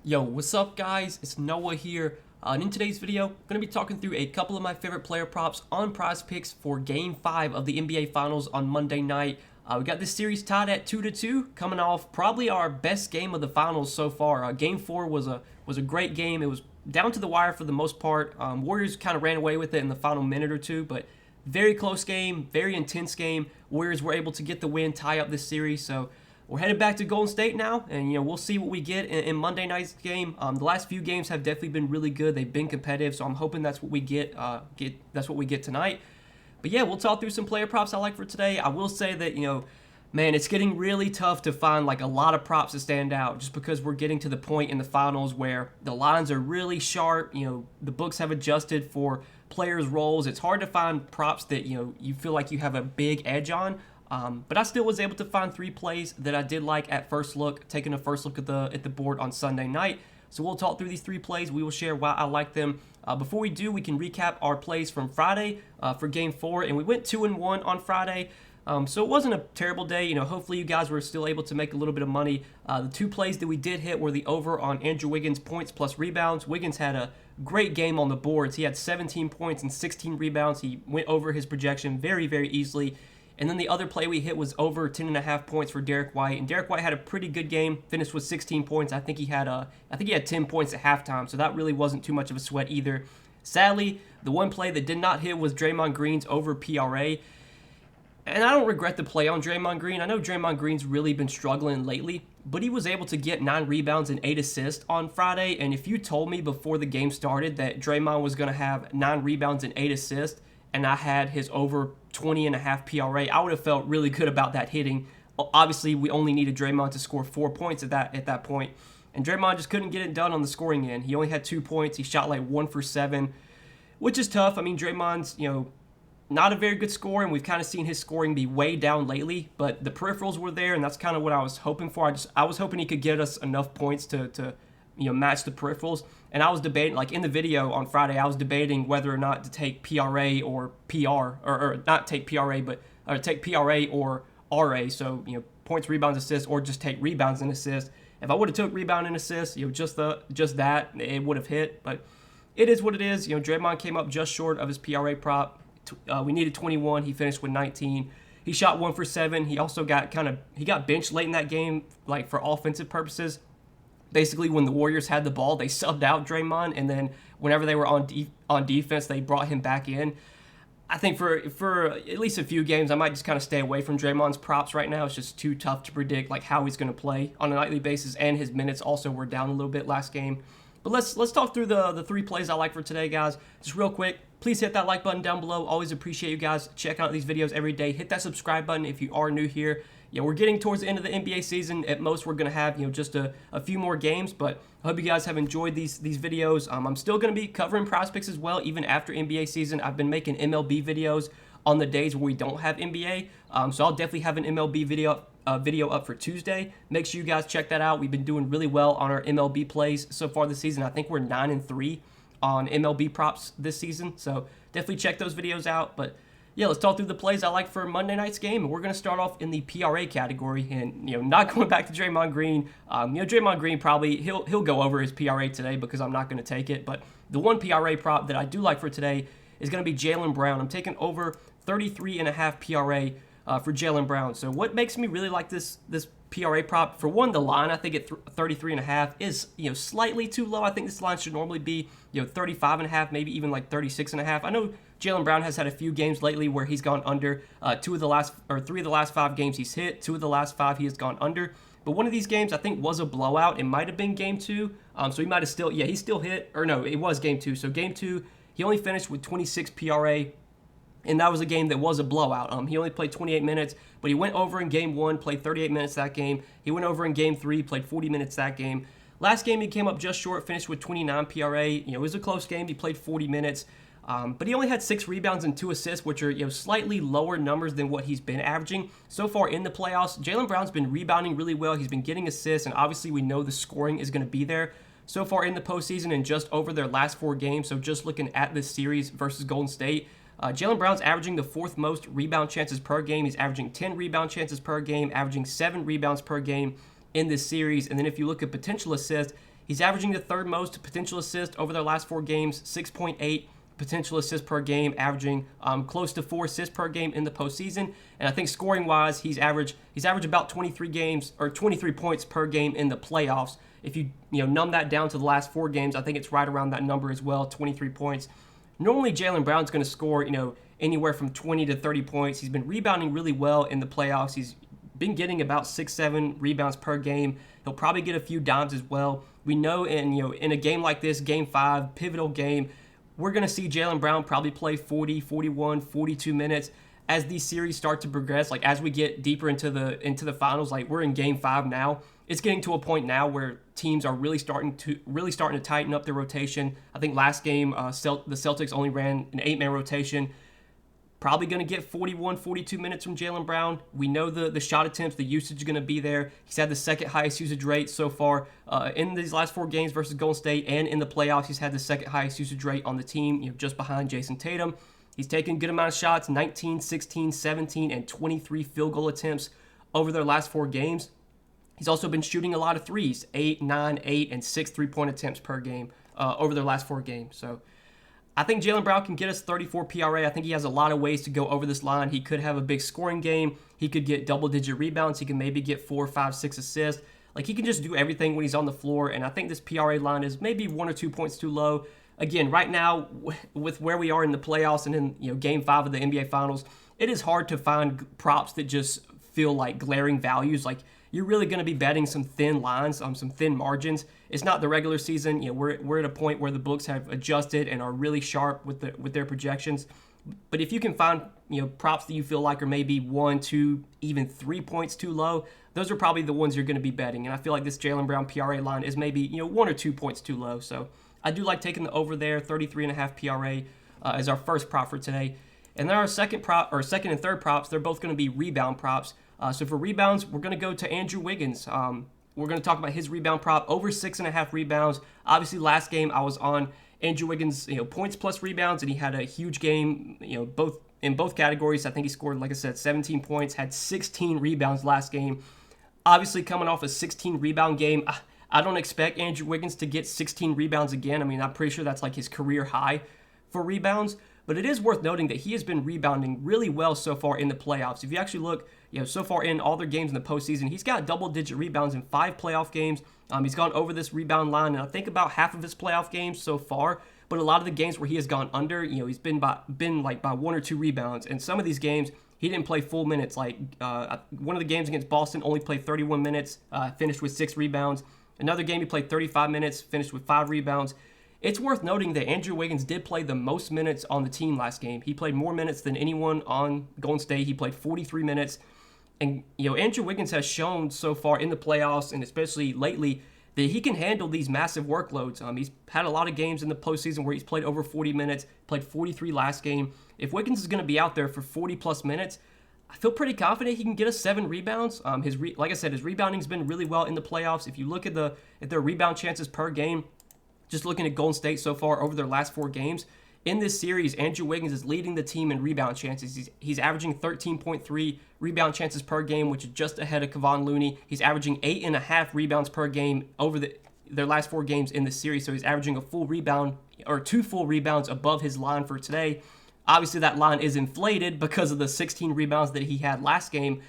Yo, what's up guys? It's Noah here, and in today's video, I'm going to be talking through a couple of my favorite player props on Prizepicks for Game 5 of the NBA Finals on Monday night. We got this series tied at 2-2, coming off probably our best game of the Finals so far. Game 4 was a great game. It was down to the wire for the most part. Warriors kind of ran away with it in the final minute or two, but very close game, very intense game. Warriors were able to get the win, tie up this series, so we're headed back to Golden State now, and we'll see what we get in Monday night's game. The last few games have definitely been really good. They've been competitive, so I'm hoping that's what we get. That's what we get tonight. But yeah, we'll talk through some player props I like for today. I will say that man, it's getting really tough to find like a lot of props to stand out, just because we're getting to the point in the finals where the lines are really sharp. The books have adjusted for players' roles. It's hard to find props that you feel like you have a big edge on. But I still was able to find 3 plays that I did like at first look, taking a first look at the board on Sunday night. So we'll talk through these 3 plays. We will share why I like them. Before we do, we can recap our plays from Friday for Game 4, and we went 2-1 on Friday. So it wasn't a terrible day. Hopefully you guys were still able to make a little bit of money. The 2 plays that we did hit were the over on Andrew Wiggins' points plus rebounds. Wiggins had a great game on the boards. He had 17 points and 16 rebounds. He went over his projection very, very easily. And then the other play we hit was over 10.5 points for Derek White, and Derek White had a pretty good game. Finished with 16 points. I think he had 10 points at halftime, so that really wasn't too much of a sweat either. Sadly, the one play that did not hit was Draymond Green's over PRA. And I don't regret the play on Draymond Green. I know Draymond Green's really been struggling lately, but he was able to get 9 rebounds and 8 assists on Friday. And if you told me before the game started that Draymond was going to have 9 rebounds and 8 assists, and I had his over 20.5 PRA, I would have felt really good about that hitting. Obviously, we only needed Draymond to score 4 points at that point, and Draymond just couldn't get it done on the scoring end. He only had 2 points. He shot like 1 for 7, which is tough. I mean, Draymond's not a very good scorer, and we've kind of seen his scoring be way down lately. But the peripherals were there, and that's kind of what I was hoping for. I was hoping he could get us enough points to match the peripherals. And I was debating, like in the video on Friday, I was debating whether or not to take PRA or PR, or not take PRA, but or take PRA or RA. So points, rebounds, assists, or just take rebounds and assists. If I would have took rebound and assists, just that, it would have hit. But it is what it is. Draymond came up just short of his PRA prop. We needed 21. He finished with 19. He shot 1 for 7. He also got benched late in that game, like for offensive purposes. Basically, when the Warriors had the ball, they subbed out Draymond, and then whenever they were on defense, they brought him back in. I think for at least a few games, I might just kind of stay away from Draymond's props right now. It's just too tough to predict like how he's going to play on a nightly basis, and his minutes also were down a little bit last game. But let's talk through the 3 plays I like for today, guys. Just real quick, please hit that like button down below. Always appreciate you guys checking out these videos every day. Hit that subscribe button if you are new here. We're getting towards the end of the NBA season. At most, we're going to have just a few more games, but I hope you guys have enjoyed these videos. I'm still going to be covering Prizepicks as well, even after NBA season. I've been making MLB videos on the days where we don't have NBA, so I'll definitely have an MLB video up for Tuesday. Make sure you guys check that out. We've been doing really well on our MLB plays so far this season. I think we're 9-3 on MLB props this season, so definitely check those videos out. But yeah, let's talk through the plays I like for Monday night's game. And we're going to start off in the PRA category, and not going back to Draymond Green. Draymond Green probably he'll go over his PRA today because I'm not going to take it. But the one PRA prop that I do like for today is going to be Jaylen Brown. I'm taking over 33.5 PRA for Jaylen Brown. So what makes me really like this PRA prop? For one, the line I think at 33.5 is slightly too low. I think this line should normally be 35.5, maybe even like 36.5. I know Jaylen Brown has had a few games lately where he's gone under. 3 of the last 5 games he's hit. 2 of the last 5 he has gone under. But one of these games I think was a blowout. It might have been game 2. So he might have still, he still hit. Or no, it was game 2. So game 2, he only finished with 26 PRA. And that was a game that was a blowout. He only played 28 minutes, but he went over in game 1, played 38 minutes that game. He went over in game 3, played 40 minutes that game. Last game he came up just short, finished with 29 PRA. It was a close game. He played 40 minutes. But he only had 6 rebounds and 2 assists, which are slightly lower numbers than what he's been averaging so far in the playoffs. Jaylen Brown's been rebounding really well. He's been getting assists, and obviously we know the scoring is going to be there so far in the postseason and just over their last 4 games. So just looking at this series versus Golden State, Jaylen Brown's averaging the 4th most rebound chances per game. He's averaging 10 rebound chances per game, averaging 7 rebounds per game. in this series. And then if you look at potential assists, he's averaging the third most potential assist over their last 4 games, 6.8 potential assists per game, averaging close to 4 assists per game in the postseason. And I think scoring wise, he's averaged about 23 points per game in the playoffs. If you numb that down to the last 4 games, I think it's right around that number as well, 23 points. Normally Jaylen Brown's going to score anywhere from 20 to 30 points. He's been rebounding really well in the playoffs. He's been getting about 6-7 rebounds per game. He'll probably get a few dimes as well. We know in a game like this, game 5, pivotal game, we're going to see Jaylen Brown probably play 40, 41, 42 minutes as these series start to progress. Like as we get deeper into the finals, like we're in game 5 now. It's getting to a point now where teams are really starting to tighten up their rotation. I think last game the Celtics only ran an 8-man rotation. Probably going to get 41, 42 minutes from Jaylen Brown. We know the shot attempts, the usage is going to be there. He's had the second highest usage rate so far in these last 4 games versus Golden State, and in the playoffs, he's had the second highest usage rate on the team, just behind Jason Tatum. He's taken a good amount of shots, 19, 16, 17, and 23 field goal attempts over their last 4 games. He's also been shooting a lot of threes, 8, 9, 8, and 6 3-point attempts per game over their last 4 games. So I think Jaylen Brown can get us 34 PRA. I think he has a lot of ways to go over this line. He could have a big scoring game. He could get double-digit rebounds. He can maybe get 4, 5, 6 assists. Like, he can just do everything when he's on the floor, and I think this PRA line is maybe 1 or 2 points too low. Again, right now, with where we are in the playoffs and in Game 5 of the NBA Finals, it is hard to find props that just feel like glaring values. Like, you're really going to be betting some thin lines, some thin margins. It's not the regular season. We're at a point where the books have adjusted and are really sharp with their projections. But if you can find props that you feel like are maybe 1, 2, even 3 points too low, those are probably the ones you're going to be betting. And I feel like this Jaylen Brown PRA line is maybe 1 or 2 points too low. So I do like taking the over there, 33.5 PRA as our first prop for today. And then our second and third props, they're both going to be rebound props. So for rebounds, we're going to go to Andrew Wiggins. We're going to talk about his rebound prop, over 6.5 rebounds. Obviously, last game I was on Andrew Wiggins, points plus rebounds, and he had a huge game, in both categories. I think he scored, like I said, 17 points, had 16 rebounds last game. Obviously, coming off a 16 rebound game, I don't expect Andrew Wiggins to get 16 rebounds again. I mean, I'm pretty sure that's like his career high for rebounds. But it is worth noting that he has been rebounding really well so far in the playoffs. If you actually look, so far in all their games in the postseason, he's got double-digit rebounds in 5 playoff games. He's gone over this rebound line, and I think about half of his playoff games so far. But a lot of the games where he has gone under, he's been by 1 or 2 rebounds. And some of these games, he didn't play full minutes. Like one of the games against Boston, only played 31 minutes, finished with 6 rebounds. Another game, he played 35 minutes, finished with 5 rebounds. It's worth noting that Andrew Wiggins did play the most minutes on the team last game. He played more minutes than anyone on Golden State. He played 43 minutes. And, Andrew Wiggins has shown so far in the playoffs, and especially lately, that he can handle these massive workloads. He's had a lot of games in the postseason where he's played over 40 minutes, played 43 last game. If Wiggins is going to be out there for 40-plus minutes, I feel pretty confident he can get us 7 rebounds. Like I said, his rebounding's been really well in the playoffs. If you look at their rebound chances per game, just looking at Golden State so far over their last 4 games, in this series, Andrew Wiggins is leading the team in rebound chances. He's averaging 13.3 rebound chances per game, which is just ahead of Kevon Looney. He's averaging 8.5 rebounds per game over their last 4 games in the series, so he's averaging a full rebound or 2 full rebounds above his line for today. Obviously, that line is inflated because of the 16 rebounds that he had last game,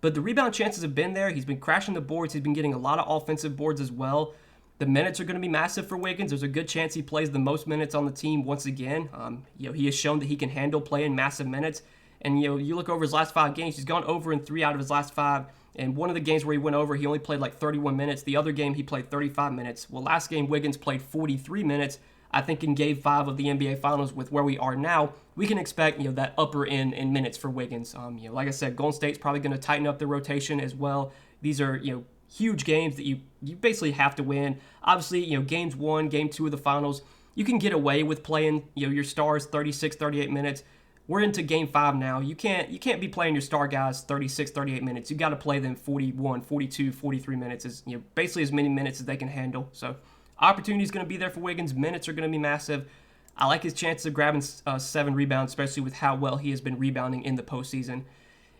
but the rebound chances have been there. He's been crashing the boards. He's been getting a lot of offensive boards as well. The minutes are going to be massive for Wiggins. There's a good chance he plays the most minutes on the team once again. He has shown that he can handle playing massive minutes. And, you look over his last 5 games, he's gone over in 3 out of his last 5. And one of the games where he went over, he only played like 31 minutes. The other game, he played 35 minutes. Well, last game, Wiggins played 43 minutes. I think in Game 5 of the NBA Finals, with where we are now, we can expect, that upper end in minutes for Wiggins. Like I said, Golden State's probably going to tighten up the rotation as well. These are, huge games that you basically have to win. Obviously, games 1, game 2 of the finals, you can get away with playing, your stars 36, 38 minutes. We're into game 5 now. You can't be playing your star guys 36, 38 minutes. You got to play them 41, 42, 43 minutes, as basically as many minutes as they can handle. So opportunity is going to be there for Wiggins. Minutes are going to be massive. I like his chances of grabbing 7 rebounds, especially with how well he has been rebounding in the postseason.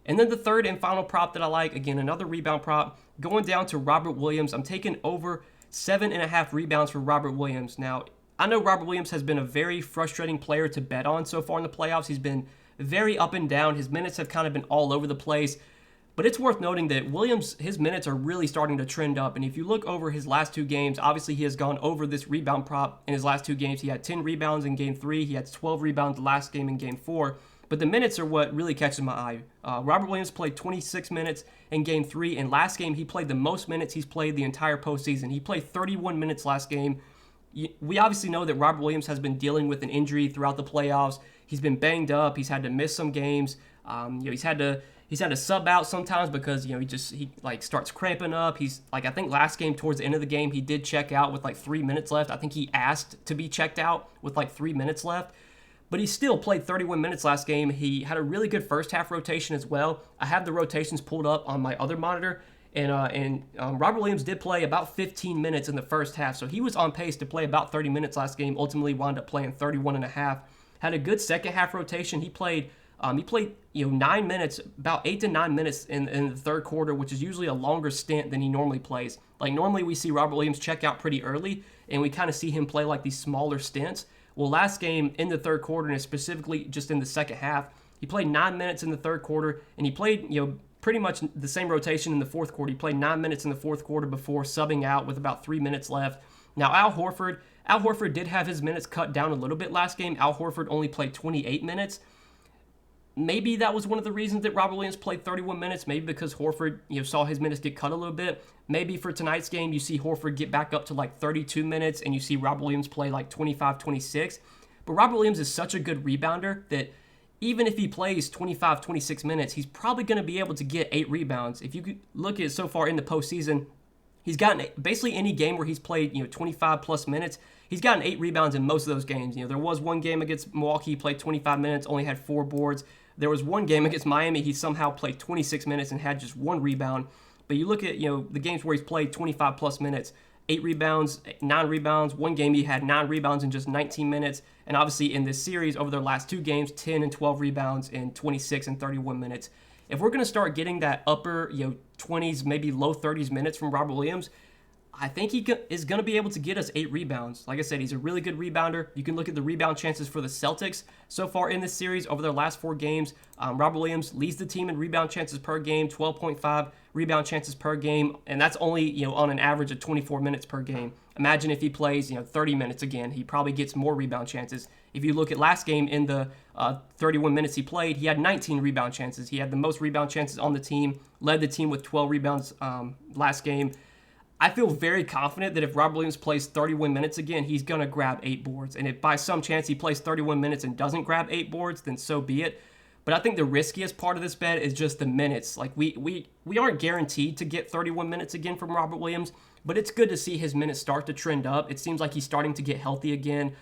And then the third and final prop that I like, again, another rebound prop, going down to Robert Williams. I'm taking over 7.5 rebounds for Robert Williams. Now, I know Robert Williams has been a very frustrating player to bet on so far in the playoffs. He's been very up and down. His minutes have kind of been all over the place. But it's worth noting that Williams, his minutes are really starting to trend up. And if you look over his last 2 games, obviously he has gone over this rebound prop in his last 2 games. He had 10 rebounds in Game 3. He had 12 rebounds the last game in Game 4. But the minutes are what really catches my eye. Robert Williams played 26 minutes in Game 3. And last game, he played the most minutes he's played the entire postseason. He played 31 minutes last game. We obviously know that Robert Williams has been dealing with an injury throughout the playoffs. He's been banged up. He's had to miss some games. He's had to sub out sometimes because he starts cramping up. He's I think last game towards the end of the game he did check out with 3 minutes left. I think he asked to be checked out with 3 minutes left. But he still played 31 minutes last game. He had a really good first half rotation as well. I have the rotations pulled up on my other monitor. And Robert Williams did play about 15 minutes in the first half. So he was on pace to play about 30 minutes last game. Ultimately wound up playing 31 and a half. Had a good second half rotation. He played 9 minutes, about 8 to 9 minutes in the third quarter, which is usually a longer stint than he normally plays. Normally we see Robert Williams check out pretty early, and we kind of see him play these smaller stints. Well, last game in the third quarter, and specifically just in the second half, he played 9 minutes in the third quarter, and he played, pretty much the same rotation in the fourth quarter. He played 9 minutes in the fourth quarter before subbing out with about 3 minutes left. Now, Al Horford did have his minutes cut down a little bit last game. Al Horford only played 28 minutes. Maybe that was one of the reasons that Robert Williams played 31 minutes, maybe because Horford saw his minutes get cut a little bit. Maybe for tonight's game, you see Horford get back up to 32 minutes, and you see Robert Williams play 25, 26. But Robert Williams is such a good rebounder that even if he plays 25, 26 minutes, he's probably going to be able to get 8 rebounds. If you could look at so far in the postseason, he's gotten basically any game where he's played 25 plus minutes, he's gotten 8 rebounds in most of those games. There was one game against Milwaukee, he played 25 minutes, only had 4 boards. There was one game against Miami, he somehow played 26 minutes and had just 1 rebound. But you look at the games where he's played 25 plus minutes, 8 rebounds, 9 rebounds. One game he had 9 rebounds in just 19 minutes. And obviously in this series, over their last 2 games, 10 and 12 rebounds in 26 and 31 minutes. If we're going to start getting that upper 20s, maybe low 30s minutes from Robert Williams, I think he is going to be able to get us 8 rebounds. Like I said, he's a really good rebounder. You can look at the rebound chances for the Celtics so far in this series over their last 4 games. Robert Williams leads the team in rebound chances per game, 12.5 rebound chances per game, and that's only on an average of 24 minutes per game. Imagine if he plays 30 minutes again, he probably gets more rebound chances. If you look at last game, in the 31 minutes he played, he had 19 rebound chances. He had the most rebound chances on the team, led the team with 12 rebounds last game. I feel very confident that if Robert Williams plays 31 minutes again, he's going to grab 8 boards. And if by some chance he plays 31 minutes and doesn't grab 8 boards, then so be it. But I think the riskiest part of this bet is just the minutes. We aren't guaranteed to get 31 minutes again from Robert Williams, but it's good to see his minutes start to trend up. It seems like he's starting to get healthy again.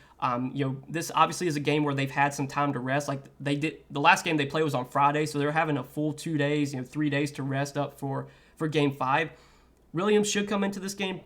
This obviously is a game where they've had some time to rest. They did, the last game they played was on Friday, so they're having a full 2 days, 3 days to rest up for Game 5. Williams should come into this game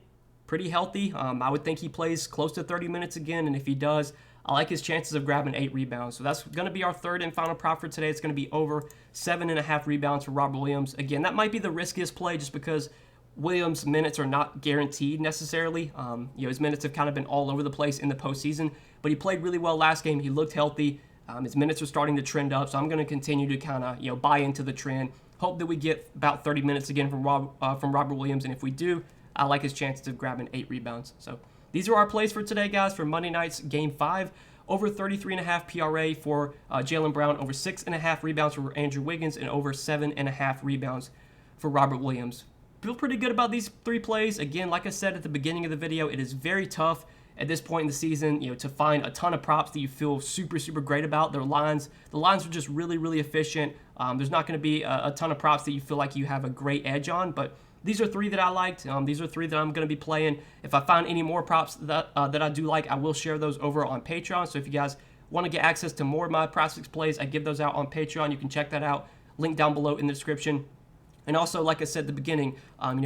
pretty healthy. I would think he plays close to 30 minutes again, and if he does, I like his chances of grabbing 8 rebounds. So that's going to be our third and final prop for today. It's going to be over 7.5 rebounds for Robert Williams. Again, that might be the riskiest play just because Williams' minutes are not guaranteed necessarily. His minutes have kind of been all over the place in the postseason, but he played really well last game. He looked healthy. His minutes are starting to trend up, so I'm going to continue to kind of buy into the trend. Hope that we get about 30 minutes again from Robert Williams, and if we do, I like his chances of grabbing 8 rebounds. So these are our plays for today, guys, for Monday night's Game 5. Over 33.5 PRA for Jaylen Brown, over 6.5 rebounds for Andrew Wiggins, and over 7.5 rebounds for Robert Williams. Feel pretty good about these 3 plays. Again, like I said at the beginning of the video, it is very tough at this point in the season, to find a ton of props that you feel super, super great about. The lines are just really, really efficient. There's not going to be a ton of props that you feel like you have a great edge on, but these are 3 that I liked. These are 3 that I'm going to be playing. If I find any more props that I do like, I will share those over on Patreon. So if you guys want to get access to more of my Prizepicks plays, I give those out on Patreon. You can check that out. Link down below in the description. And also, like I said at the beginning,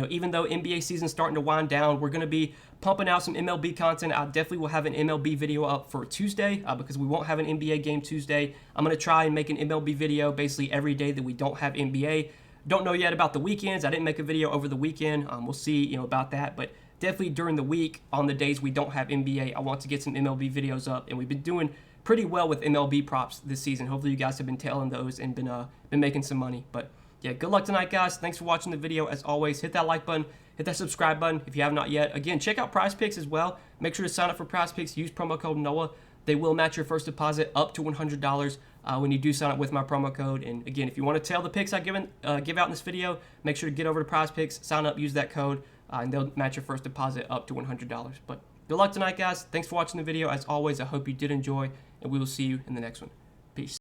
even though NBA season's starting to wind down, we're going to be pumping out some MLB content. I definitely will have an MLB video up for Tuesday because we won't have an NBA game Tuesday. I'm going to try and make an MLB video basically every day that we don't have NBA. Don't know yet about the weekends. I didn't make a video over the weekend. We'll see, about that. But definitely during the week, on the days we don't have NBA, I want to get some MLB videos up. And we've been doing pretty well with MLB props this season. Hopefully you guys have been tailing those and been making some money. But yeah, good luck tonight, guys. Thanks for watching the video. As always, hit that like button, hit that subscribe button if you have not yet. Again, check out Prizepicks as well. Make sure to sign up for Prizepicks. Use promo code NOAH. They will match your first deposit up to $100 when you do sign up with my promo code. And again, if you want to tail the picks I give out in this video, make sure to get over to Prizepicks, sign up, use that code, and they'll match your first deposit up to $100. But good luck tonight, guys. Thanks for watching the video. As always, I hope you did enjoy, and we will see you in the next one. Peace.